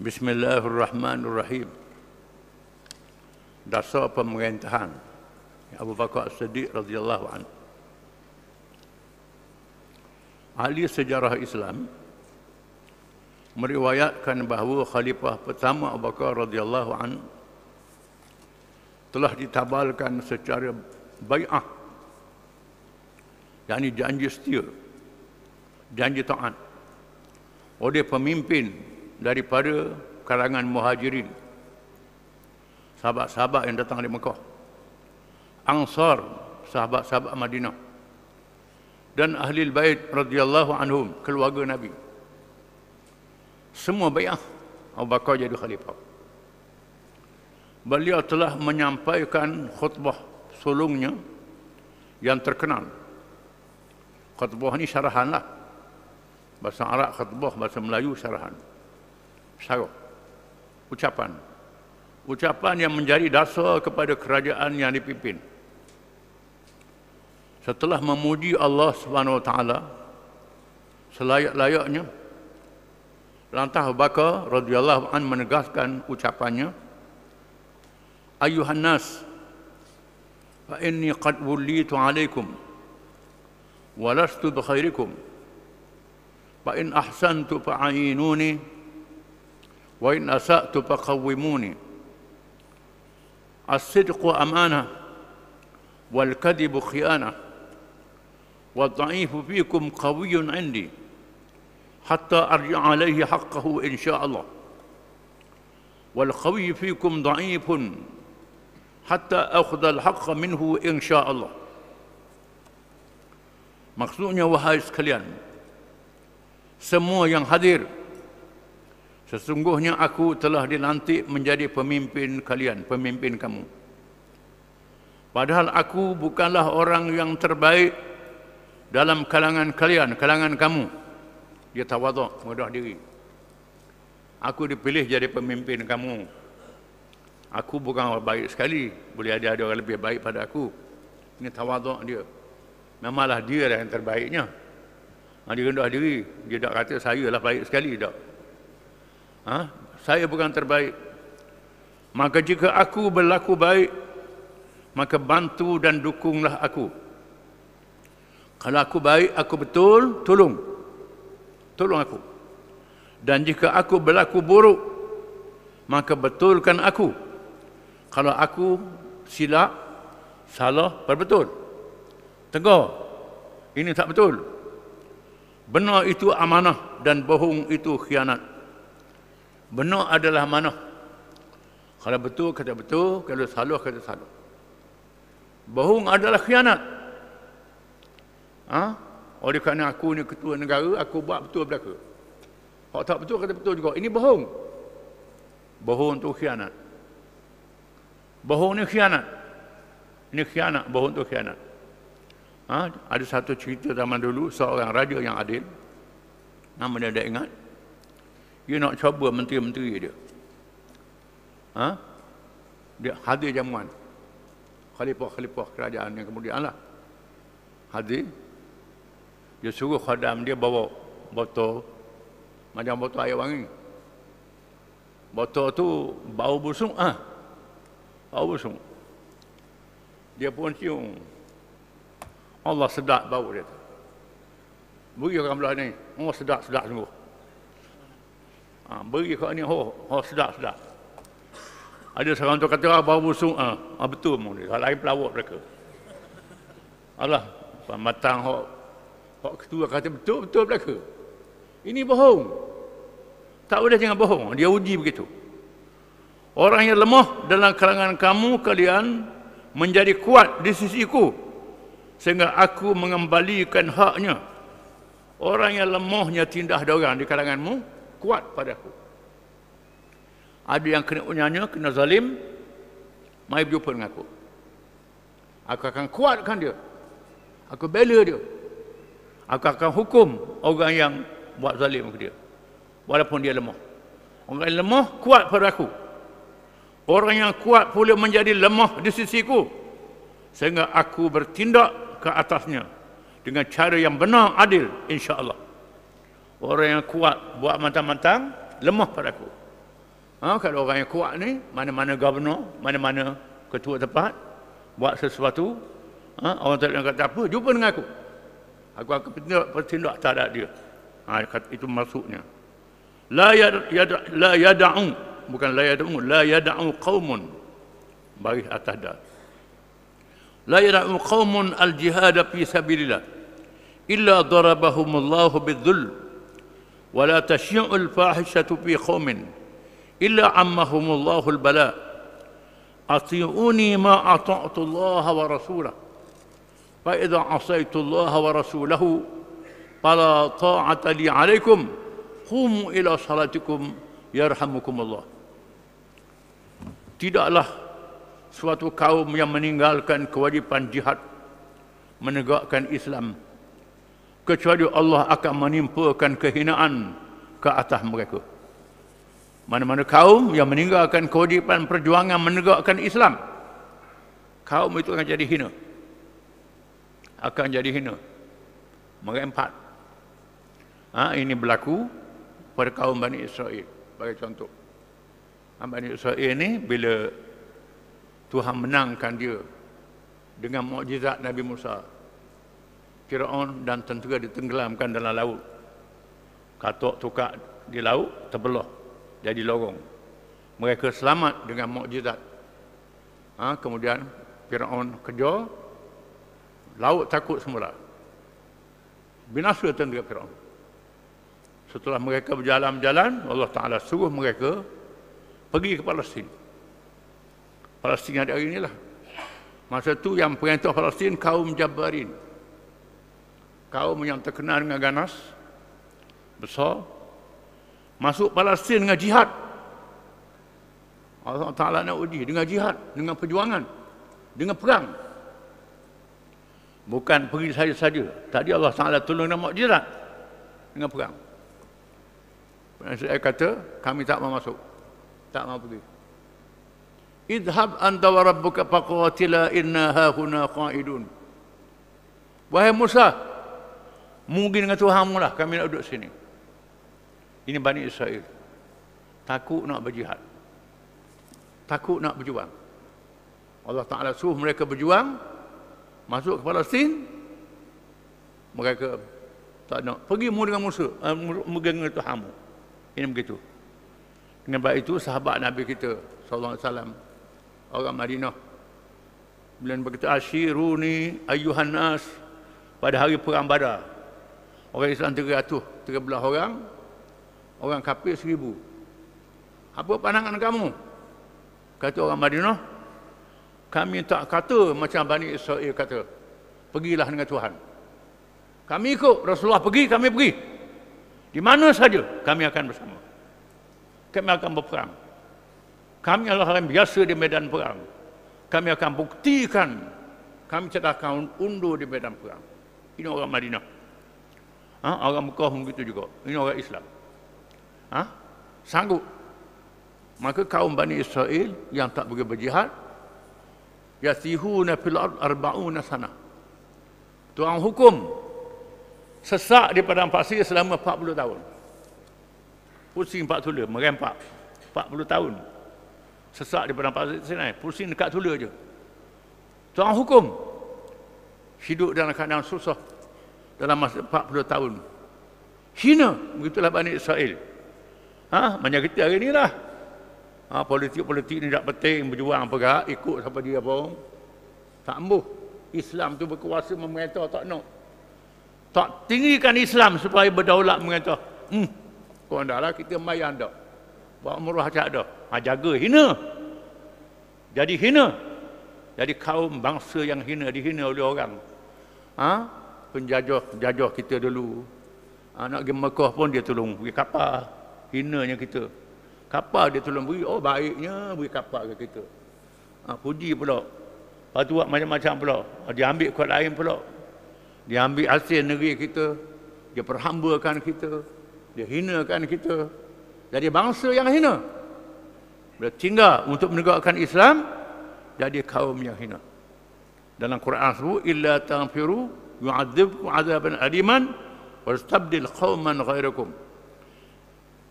Bismillahirrahmanirrahim. Dasar pemerintahan Abu Bakar As-Siddiq radhiyallahu anhu. Ahli sejarah Islam meriwayatkan bahawa khalifah pertama Abu Bakar radhiyallahu anhu telah ditabalkan secara bai'ah, yakni janji setia, janji taat oleh pemimpin daripada kalangan muhajirin, sahabat-sahabat yang datang dari Mekah, Ansar, sahabat-sahabat Madinah, dan ahli bait radhiyallahu anhum, keluarga Nabi. Semua bai'ah Abu Bakar jadi khalifah. Beliau telah menyampaikan khutbah sulungnya yang terkenal. Khutbah ni syarahan lah. Bahasa Arab khutbah, bahasa Melayu syarahan. Syarah. Ucapan. Ucapan yang menjadi dasar kepada kerajaan yang dipimpin. Setelah memuji Allah Subhanahu Wa Taala selayak-layaknya, lantas Abu Bakar radhiyallahu anhu menegaskan ucapannya, Ayuhan nas, fa inni qad wullitu alaikum wa lastu bi khairikum, fa in ahsantu fa'inuni wa in asa'tu faqawwimuni. As-sidqu amanah wal kadhibu khiyanah wa dha'ifu fikum qawiyyun 'indi hatta arji'a alayhi haqqahu insyaallah wal qawiyyu fikum dha'ifun hatta akhdha al-haqqa minhu insyaallah. Maksudnya, wahai sekalian, semua yang hadir, sesungguhnya aku telah dilantik menjadi pemimpin kalian, pemimpin kamu. Padahal aku bukanlah orang yang terbaik dalam kalangan kalian, kalangan kamu. Dia tawaduk, mudah diri. Aku dipilih jadi pemimpin kamu. Aku bukan orang baik sekali, boleh ada orang lebih baik pada aku. Ini tawaduk dia. Memanglah dia yang terbaiknya. Dia rendah diri, dia tak kata saya lah baik sekali, tak. Saya bukan terbaik. Maka jika aku berlaku baik, maka bantu dan dukunglah aku. Kalau aku baik, aku betul, tolong aku. Dan jika aku berlaku buruk, maka betulkan aku. Kalau aku silap, salah, perbetul. Tegur, ini tak betul. Benar itu amanah dan bohong itu khianat. Benar adalah amanah. Kalau betul, kata betul. Kalau salah, kata salah. Bohong adalah khianat. Oleh kerana aku ni ketua negara, aku buat betul belaka. Kalau tak betul, kata betul juga. Ini bohong. Bohong itu khianat. Bohong ni khianat. Ini khianat, bohong itu khianat. Ada satu cerita zaman dulu, seorang raja yang adil, nama dia tak ingat. Dia nak cuba menteri-menteri dia. Dia hadir jamuan. Khalifah-khalifah kerajaan yang kemudian lah. Hadir. Dia suruh khadam dia bawa botol, macam botol air wangi. Botol tu bau busuk. Bau busuk. Dia pun cium. Allah, sedap bau dia. Beri orang belah ni. Oh, sedap sungguh. Beri kat ni, sedap. Ada seorang tu kata, bau busuk. Betul memang dia. Lain pelawak mereka. Allah, matang hok ketua kata betul belaka. Ini bohong. Tak boleh jangan bohong. Dia uji begitu. Orang yang lemah dalam kalangan kamu, kalian menjadi kuat di sisiku, sehingga aku mengembalikan haknya. Orang yang lemahnya tindah dorang di kalanganmu, kuat padaku. Ada yang kena unyanya, kena zalim, mari berjumpa dengan aku. Aku akan kuatkan dia. Aku bela dia. Aku akan hukum orang yang buat zalim ke dia, walaupun dia lemah. Orang yang lemah kuat pada aku. Orang yang kuat pula menjadi lemah di sisiku, sehingga aku bertindak ke atasnya dengan cara yang benar, adil, insya-Allah. Orang yang kuat buat mantang-mantang, lemah padaku. Kalau orang yang kuat ni, mana-mana governor, mana-mana ketua tempat buat sesuatu, orang tak kata apa, jumpa dengan aku. Aku akan bertindak terhadap dia. Itu maksudnya. La yada'u, bukan la yada'u, la yada'u qaumun. Baris atas dah. La yada'u qaumun al-jihad fi sabilillah illa darabahumullahu bidh-dhull wa la tashi'u al-fahishatu fi qaumin illa ammahumullahu al-bala. Ati'uni ma ata'tu Allah wa rasulahu fa idza 'asaitu Allah wa rasulahu fala ta'ata li 'alaikum qumu ila salatikum yarhamukumullah. Tidaklah suatu kaum yang meninggalkan kewajipan jihad menegakkan Islam kecuali Allah akan menimpakan kehinaan ke atas mereka. Mana-mana kaum yang meninggalkan kewajipan perjuangan menegakkan Islam, kaum itu akan jadi hina. Akan jadi hina. Merempat. Ini berlaku pada kaum Bani Israel. Bagi contoh. Bani Israel ini bila Tuhan menangkan dia dengan mukjizat Nabi Musa, Firaun dan tentera ditenggelamkan dalam laut. Katuk tukar di laut terbelah jadi lorong. Mereka selamat dengan mukjizat. Kemudian Firaun kejar, laut takut semula. Binasa tentera Firaun. Setelah mereka berjalan-jalan, Allah Ta'ala suruh mereka pergi ke Palestin. Palestin ada hari inilah. Masa tu yang perintah Palestin kaum Jabarin. Kaum yang terkenal dengan ganas, besar. Masuk Palestin dengan jihad. Allah Ta'ala nak uji dengan jihad, dengan perjuangan, dengan perang. Bukan pergi saja-saja. Tadi Allah Ta'ala tolong dengan mukjizat, dengan perang. Saya kata, kami tak mau masuk. Tak mau pergi. Idhab anta wa rabbuka faqatila inna hahuna qa'idun. Wahai Musa, mungkin dengan Tuhanmu lah kami nak duduk sini. Ini Bani Israel. Takut nak berjihad. Takut nak berjuang. Allah Ta'ala suruh mereka berjuang, masuk ke Palestin, mereka tak nak. Pergi mu dengan Musa, dengan Tuhanmu. Ini begitu. Dengan baik itu sahabat Nabi kita sallallahu alaihi wasallam, orang Madinah, bila berkata asyiruni ayyuhan nas, pada hari perang Badar, orang Islam 300, 13 orang, orang kafir 1000. Apa pandangan kamu? Kata orang Madinah, kami tak kata macam Bani Israel kata, pergilah dengan Tuhan. Kami ikut Rasulullah pergi, kami pergi. Di mana saja kami akan bersama. Kami akan berperang. Kami adalah orang biasa di medan perang. Kami akan buktikan kami tidak akan undur di medan perang. Ini orang Madinah. Orang Mekah begitu juga. Ini orang Islam. Sanggup. Maka kaum Bani Israel yang tak pergi berjihad, yasihuna fil ard 40 sana. Tuhan hukum sesak di padang pasir selama 40 tahun. Pusing 4 tula, merempak 40 tahun. Sesak di padang pasir Sinai, pusing dekat tula je. Tuhan hukum hidup dalam keadaan susah dalam masa 40 tahun. Hina, begitulah Bani Israel. Macam kita hari ni lah. Politik-politik ni tak penting, berjuang apa, ikut siapa dia pun. Tak embuh. Islam tu berkuasa memerintah, tak nak. Tak tinggikan Islam supaya berdaulat memerintah. Kau dah lah, kita mayan dah. Buat murah cak dah. Jaga, hina. Jadi hina. Jadi kaum bangsa yang hina, dihina oleh orang. Penjajah kita dulu. Nak pergi Mekah pun dia tolong beri kapal. Hinanya kita. Kapal dia tolong beri. Oh baiknya beri kapal ke kita. Puji pula. Lepas tu buat macam-macam pula. Dia ambil kuat lain pula. Dia ambil hasil negeri kita. Dia perhambakan kita. Dia hinakan kita. Jadi bangsa yang hina. Bila tinggal untuk menegakkan Islam, jadi kaum yang hina. Dalam Quran sebut, illa tanfiru yu'adzibkum 'adzaban aliman wastabdil qauman ghairakum.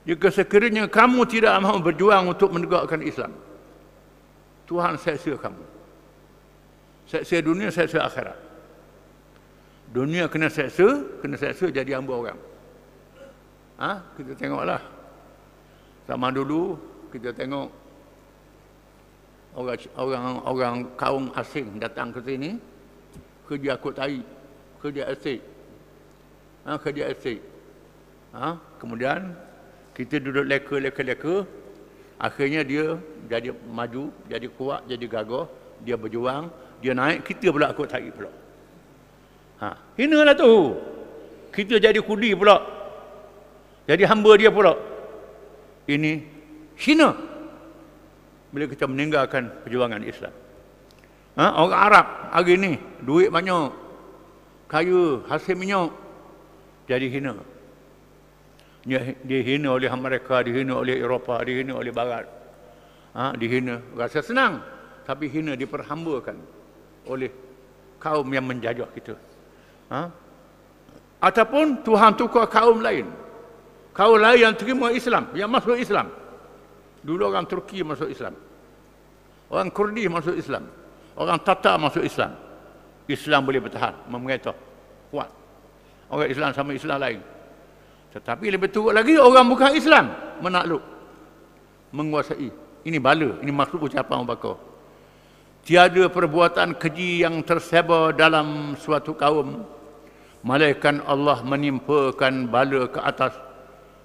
Jika sekiranya kamu tidak mahu berjuang untuk menegakkan Islam, Tuhan seksa kamu. Seksa dunia, seksa akhirat. Dunia kena seksa jadi hamba orang. Kita tengoklah. Zaman dulu kita tengok orang kaum asing datang ke sini, kerja akut tahi, kerja estate. Kerja estate. Kemudian kita duduk leka, akhirnya dia jadi maju, jadi kuat, jadi gagah, dia berjuang, dia naik, kita pula akut tahi pula. Hinalah tu. Kita jadi kudi pula. Jadi hamba dia pula. Ini hina bila kita meninggalkan perjuangan Islam. Orang Arab hari ni duit banyak, kaya, hasil minyak, jadi hina. Dihina oleh Amerika, dihina oleh Eropah, dihina oleh Barat. Dihina, rasa senang, tapi hina diperhambakan oleh kaum yang menjajah kita. Ataupun Tuhan tukar kaum lain. Kaum lain yang terima Islam, yang masuk Islam. Dulu orang Turki masuk Islam. Orang Kurdi masuk Islam. Orang Tatar masuk Islam. Islam boleh bertahan, memerintah, kuat. Orang Islam sama Islam lain. Tetapi lebih teruk lagi, orang bukan Islam menakluk, menguasai. Ini bala, ini maksud ucapan Abu Bakar. Tiada perbuatan keji yang tersebar dalam suatu kaum, malaikat Allah menimpakan bala ke atas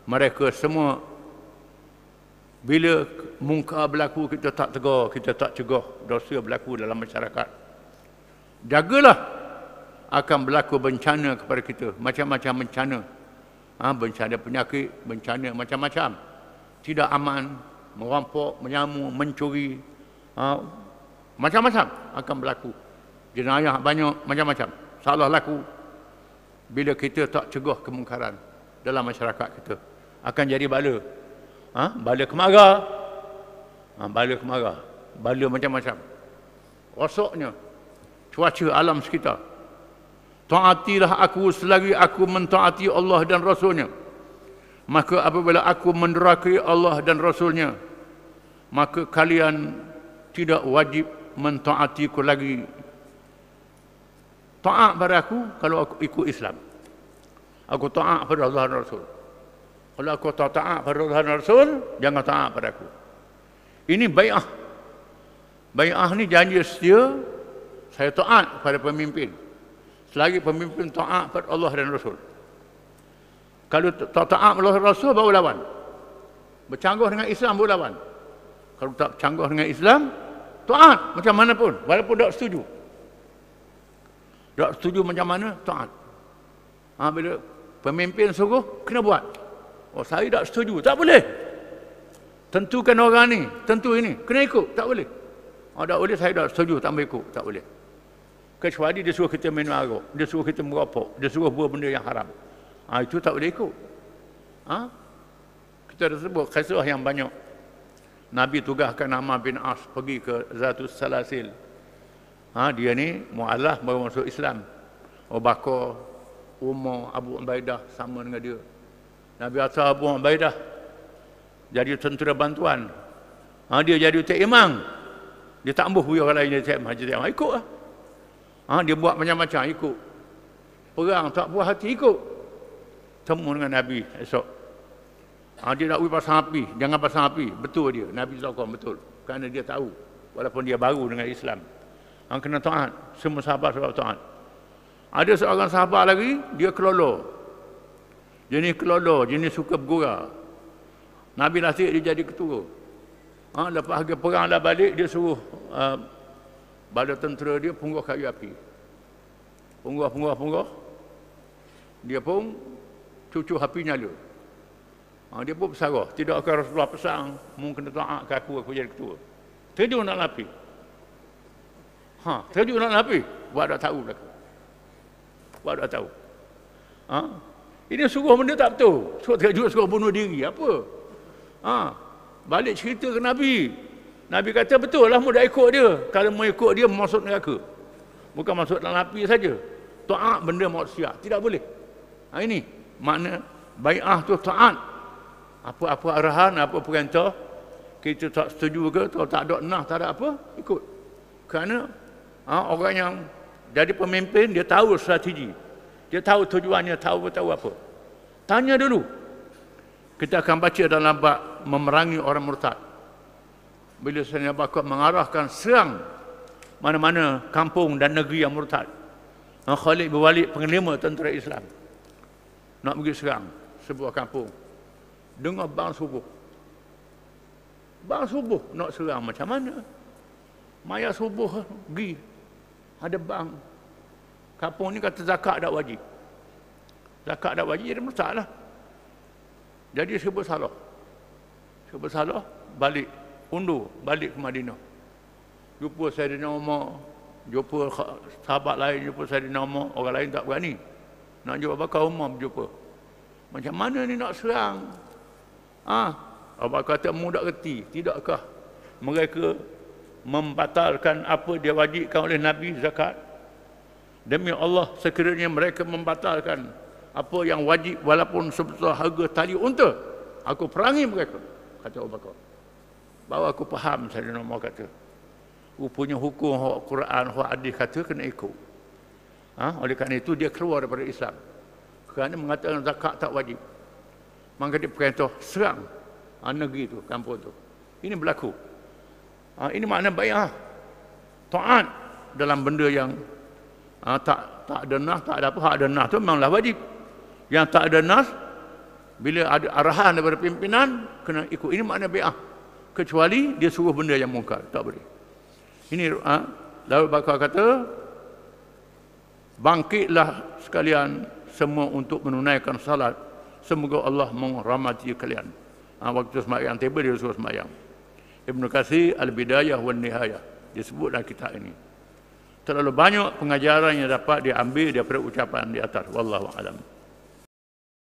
mereka semua. Bila mungkar berlaku, kita tak tegur, kita tak cegah dosa berlaku dalam masyarakat. Jagalah, akan berlaku bencana kepada kita, macam-macam bencana. Bencana penyakit, bencana macam-macam. Tidak aman, merampok, menyamu, mencuri, macam-macam akan berlaku. Jenayah banyak, macam-macam. Salah laku. Bila kita tak cegah kemungkaran dalam masyarakat kita, akan jadi bala. Bala kemarah. Bala kemarah. Bala macam-macam. Rosaknya cuaca alam sekitar. Taatilah aku selagi aku mentaati Allah dan Rasulnya. Maka apabila aku menderakai Allah dan Rasulnya, maka kalian tidak wajib mentaatiku lagi. Taat pada aku kalau aku ikut Islam. Aku taat pada Allah dan Rasul. Kalau aku tak taat pada Allah dan Rasul, jangan taat pada aku. Ini bai'ah. Bai'ah ni janji setia, saya taat pada pemimpin. Selagi pemimpin taat pada Allah dan Rasul. Kalau tak taat pada Allah dan Rasul, baru lawan. Bercanggah dengan Islam, baru lawan. Kalau tak bercanggah dengan Islam, taat macam mana pun, walaupun tak setuju. Tak setuju macam mana, taat. Bila pemimpin suruh, kena buat. Saya tak setuju, tak boleh. Tentukan orang ni, tentu ini, kena ikut, tak boleh. Tak boleh, saya tak setuju, tak boleh ikut, tak boleh. Kecuali dia suruh kita minum arak, dia suruh kita merokok, dia suruh buat benda yang haram. Itu tak boleh ikut. Kita ada sebut kisah yang banyak. Nabi tugaskan Ammar bin As pergi ke Zatus Salasil. Dia ni mu'alaf baru masuk Islam. Abu Bakar, Umar, Abu Ubaidah sama dengan dia. Nabi atas Abu Ubaidah jadi tentera bantuan. Dia jadi utek imam. Dia tak ambuh orang lain jadi imam. Ikutlah. Dia buat macam-macam, ikut. Perang tak puas hati, ikut. Temu dengan Nabi esok. Dia nak pergi pasang api, jangan pasang api. Betul dia, Nabi SAW betul. Kerana dia tahu, walaupun dia baru dengan Islam. Kena taat, semua sahabat sebab taat. Ada seorang sahabat lagi, dia kelolo. Jenis suka bergurau. Nabi nasib dia jadi ketua. Lepas harga perang dah balik, dia suruh bala tentera dia punggah kayu api. Punggah. Dia pun cucu api nyala. Dia pun bersarah. Tidakkah Rasulullah pesan, mungkin kena taat ke aku jadi ketua. Terjun nak api. Terjun nak api. Buat tak tahu belaka. Buat tak tahu. Ini suruh benda tak betul. Suruh bunuh diri. Apa? Balik cerita ke Nabi. Nabi kata betul lah, mu dah ikut dia. Kalau mu ikut dia, masuk neraka. Bukan masuk dalam api saja. Taat benda maksiat. Tidak boleh. Ini makna bai'ah tu taat. Apa-apa arahan, apa perintah, kita tak setuju ke, kalau tak ada nah, tak ada apa, ikut. Kerana orang yang jadi pemimpin, dia tahu strategi. Dia tahu tujuannya, tahu apa. Tanya dulu. Kita akan baca dalam bab memerangi orang murtad. Bila Sayyidina Abu Bakar mengarahkan serang mana-mana kampung dan negeri yang murtad. Khalid bin Walid, panglima tentera Islam, nak pergi serang sebuah kampung. Dengar bang subuh. Bang subuh nak serang macam mana? Maya subuh pergi. Ada bang. Kampung ni kata zakat tak wajib. Zakat tak wajib, jadi murtad lah. Jadi serba salah. Serba salah, balik. Undur, balik ke Madinah. Jumpa Sayyidina Umar, jumpa sahabat lain, jumpa Sayyidina Umar, orang lain tak berani. Nak jumpa Abu Bakar, Umar berjumpa. Macam mana ni nak serang? Abu Bakar kata, mu tak reti. Tidakkah mereka membatalkan apa dia wajibkan oleh Nabi, zakat? Demi Allah, sekiranya mereka membatalkan apa yang wajib walaupun sebesar harga tali unta, aku perangi mereka, kata Abu Bakar. Bahawa aku faham, Sayyidina Umar kata, rupanya hukum Quran, hadis kata kena ikut. Oleh kerana itu dia keluar daripada Islam. Kerana mengatakan zakat tak wajib. Maka dia perintah serang negeri itu, kampung itu. Ini berlaku. Ini makna bai'ah. Taat dalam benda yang tak ada nas, tak ada apa. Hak ada nas tu memanglah wajib. Yang tak ada nas, bila ada arahan daripada pimpinan, kena ikut. Ini makna bai'ah. Kecuali dia suruh benda yang mungkar, tak boleh. Ini lalu Bakar kata, bangkitlah sekalian semua untuk menunaikan salat, semoga Allah merahmati kalian. Waktu sembahyang tiba, dia suruh sembahyang. Ibn Katsir Al-Bidayah wan Nihayah, dia sebut dalam kitab ini. Terlalu banyak pengajaran yang dapat diambil daripada ucapan di atas. Wallahu a'lam.